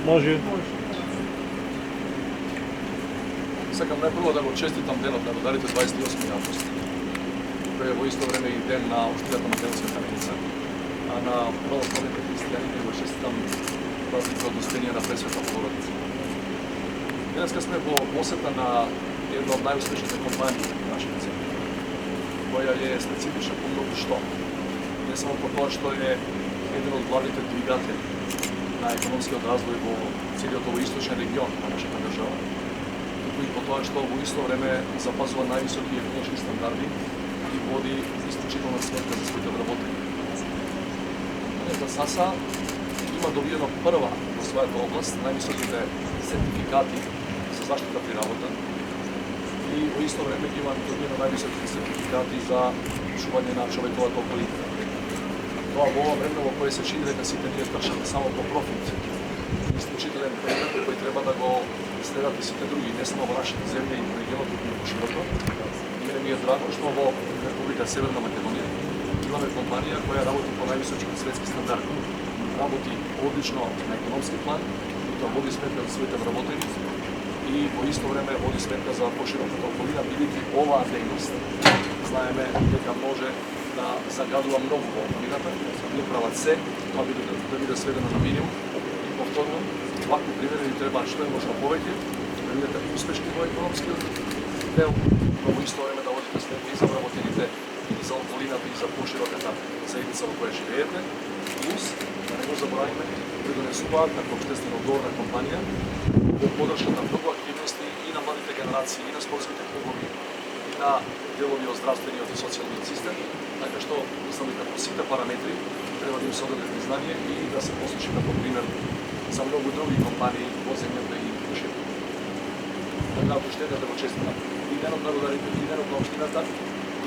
Може. Сакам најпрво да го честитам денот на родарите 28 август, кој е во исто време и ден на Оштијата Македонска каменица, а на православните христијани да го честитам празникот Успение на Пресвета Богородица. Денеска сме во посета на една од најуспешните компании на нашата земја, која е специфична по многу што. Не само по тоа што е еден од главните двигатели на економскиот развој во целиот овој источен регион на нашата држава, и по тоа што во исто време запазува највисоки екологички стандарди и води исклучителна сметка за своите вработени. Компанијата САСА има добиено прва во својата област највисоките сертификати за заштита при работа и во исто време има добиено највисоките сертификати за чување на човековата околина. Тоа во ова време во кое се чини дека сите ние трчаме само по профит, исклучителен пример кој треба да го следат и сите други, не само во нашите земји и регионот, туку и пошироко. Мене ми е драго што во Република Северна Македонија имаме компанија која работи по највисоките светски стандарди. Работи одлично на економски план, и тоа води сметка за своите вработени и во исто време води сметка за пошироката околина, бидејќи оваа дејност знаеме дека може да загадува многу во околината, ние прават се тоа да биде сведено на минимум и повторно вакви примери ни треба што е можно повеќе, да бидете успешни во економскиот дел, но во исто време да водите сметка и за вработените, и за околината, и за пошироката заедница во која живеете, плюс да не го забораваме, придонесуваат како општествено одговорна компанија во подршка на многу активности и на младите генерации, и на спортските клубови, и на делови од здравствениот и социјалниот систем, така што мислам дека по сите параметри треба да им се одаде признание и да се послуши како пример за многу други компании во земјата и пошироко. Така уште еднаш да го честитам и денот на родарите, и денот на општината,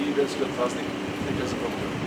и верскиот празник, нека е за благодарност.